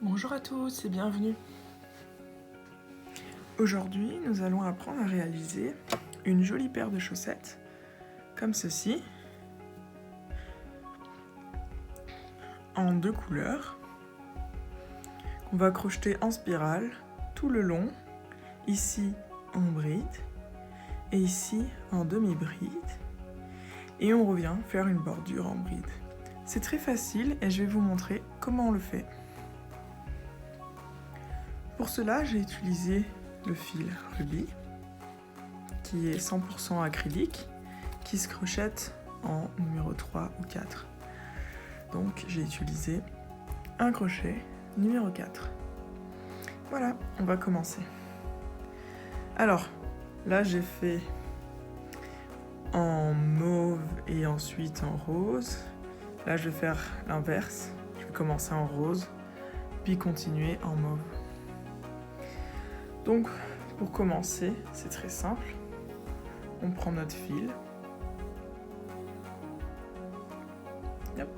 Bonjour à tous et bienvenue. Aujourd'hui, nous allons apprendre à réaliser une jolie paire de chaussettes, comme ceci, en deux couleurs, qu'on va crocheter en spirale tout le long, ici en bride et ici en demi-bride, et on revient faire une bordure en bride. C'est très facile et je vais vous montrer comment on le fait. Pour cela, j'ai utilisé le fil Ruby, qui est 100% acrylique, qui se crochette en numéro 3 ou 4. Donc j'ai utilisé un crochet numéro 4. Voilà, on va commencer. Alors, là j'ai fait en mauve et ensuite en rose. Là je vais faire l'inverse, je vais commencer en rose, puis continuer en mauve. Donc, pour commencer, c'est très simple. On prend notre fil. Hop.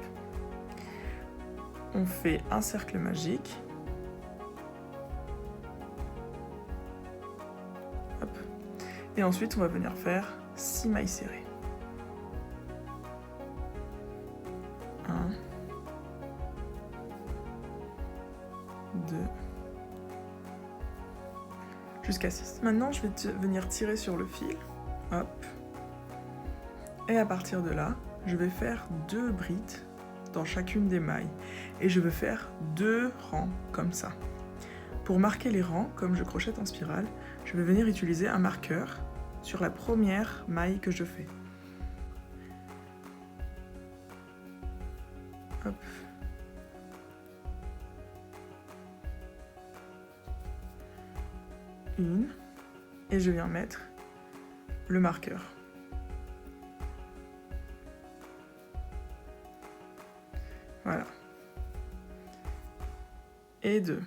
On fait un cercle magique. Hop. Et ensuite, on va venir faire 6 mailles serrées. 1, 2, jusqu'à 6. Maintenant, je vais venir tirer sur le fil. Hop. Et à partir de là, je vais faire 2 brides dans chacune des mailles. Et je vais faire 2 rangs, comme ça. Pour marquer les rangs, comme je crochette en spirale, je vais venir utiliser un marqueur sur la première maille que je fais. Hop. Une. Et je viens mettre le marqueur. Voilà. Et 2.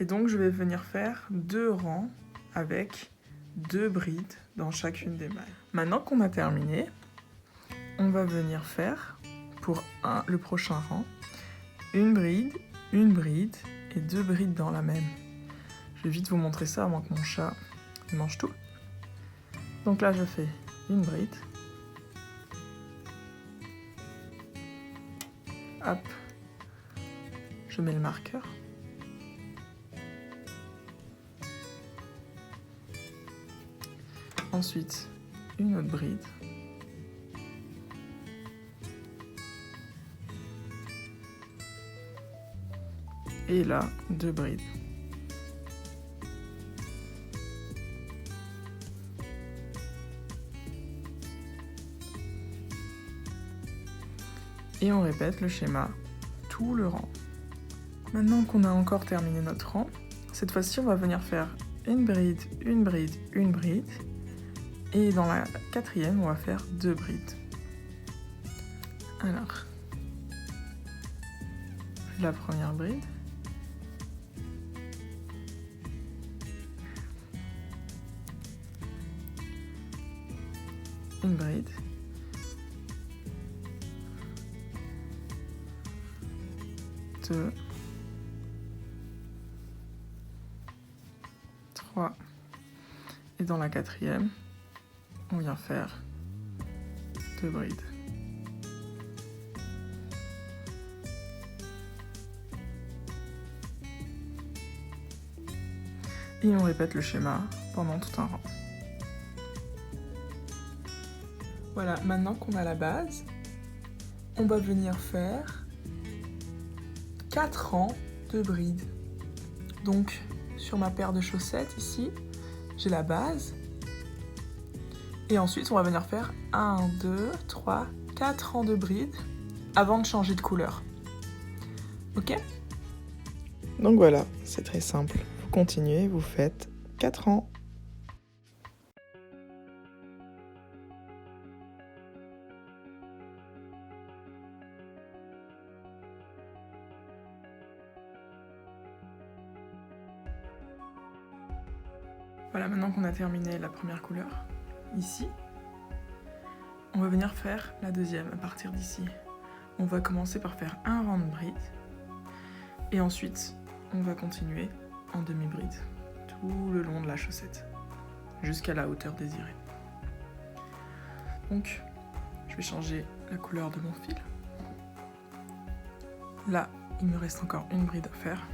Et donc je vais venir faire 2 rangs avec 2 brides dans chacune des mailles. Maintenant qu'on a terminé, on va venir faire pour le prochain rang une bride et 2 brides dans la même. Je vais vite vous montrer ça avant que mon chat mange tout. Donc là je fais une bride. Hop. Je mets le marqueur. Ensuite, une autre bride. Et là, 2 brides. Et on répète le schéma tout le rang. Maintenant qu'on a encore terminé notre rang, cette fois-ci on va venir faire une bride, une bride, une bride. Et dans la quatrième, on va faire 2 brides. Alors, la première bride. Une bride. Deux. 3. Et dans la quatrième, on vient faire 2 brides. Et on répète le schéma pendant tout un rang. Voilà, maintenant qu'on a la base, on va venir faire 4 rangs de brides. Donc, sur ma paire de chaussettes ici, j'ai la base. Et ensuite, on va venir faire 1, 2, 3, 4 rangs de brides avant de changer de couleur. Ok? Donc voilà, c'est très simple. Vous continuez, vous faites 4 rangs. Voilà, maintenant qu'on a terminé la première couleur, ici, On va venir faire la deuxième à partir d'ici. On va commencer par faire un rang de bride et ensuite on va continuer en demi-bride tout le long de la chaussette jusqu'à la hauteur désirée. Donc je vais changer la couleur de mon fil. Là, il me reste encore une bride à faire.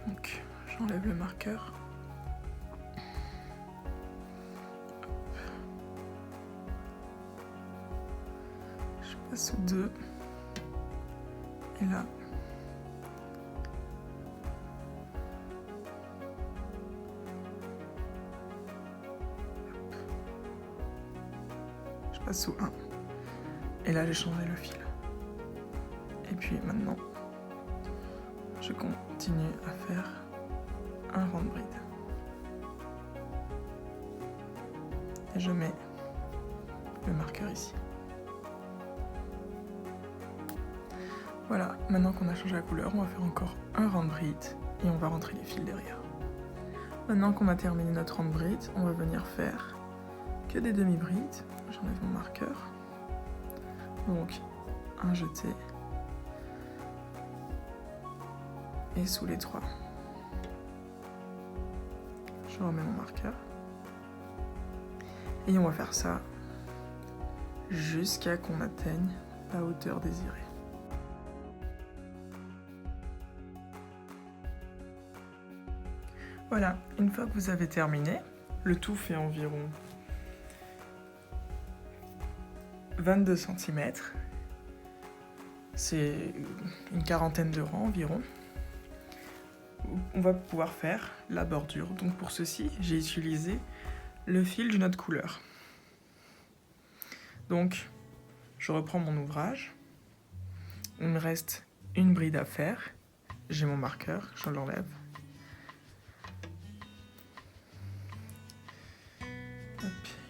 Donc j'enlève le marqueur. Je passe aux deux. Et là, je passe sous 1. Et là, j'ai changé le fil. Et puis maintenant, je continue à faire un rang de bride. Et je mets le marqueur ici. Voilà, maintenant qu'on a changé la couleur, on va faire encore un rang de bride et on va rentrer les fils derrière. Maintenant qu'on a terminé notre rang de bride, on va venir faire que des demi-brides. J'enlève mon marqueur. Donc, un jeté. Et sous les 3. Je remets mon marqueur. Et on va faire ça jusqu'à qu'on atteigne la hauteur désirée. Voilà, une fois que vous avez terminé, le tout fait environ 22 cm. C'est une quarantaine de rangs environ. On va pouvoir faire la bordure. Donc pour ceci, j'ai utilisé le fil d'une autre couleur. Donc, je reprends mon ouvrage. Il me reste une bride à faire. J'ai mon marqueur, je l'enlève.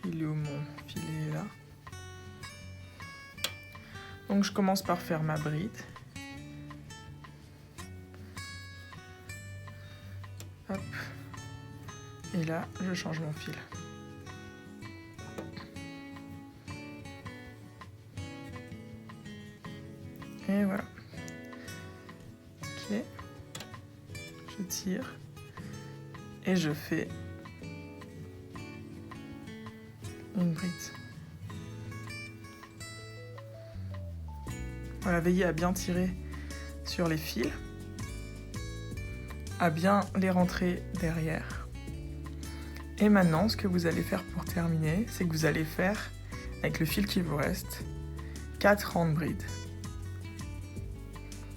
Il est où mon filet là? Donc je commence par faire ma bride. Hop. Et là, je change mon fil. Et voilà. Ok. Je tire. Et je fais une bride. Voilà, veillez à bien tirer sur les fils, à bien les rentrer derrière. Et maintenant, ce que vous allez faire pour terminer, c'est que vous allez faire, avec le fil qui vous reste, 4 rangs de bride.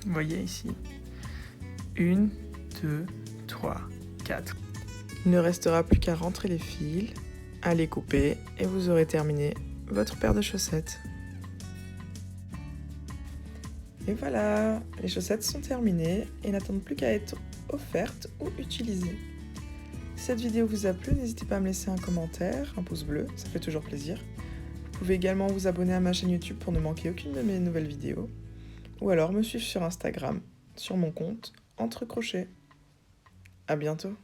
Vous voyez ici, 1, 2, 3, 4. Il ne restera plus qu'à rentrer les fils, à les couper, et vous aurez terminé votre paire de chaussettes. Et voilà, les chaussettes sont terminées et n'attendent plus qu'à être offertes ou utilisées. Si cette vidéo vous a plu, n'hésitez pas à me laisser un commentaire, un pouce bleu, ça fait toujours plaisir. Vous pouvez également vous abonner à ma chaîne YouTube pour ne manquer aucune de mes nouvelles vidéos. Ou alors me suivre sur Instagram, sur mon compte Entre Crochets. À bientôt.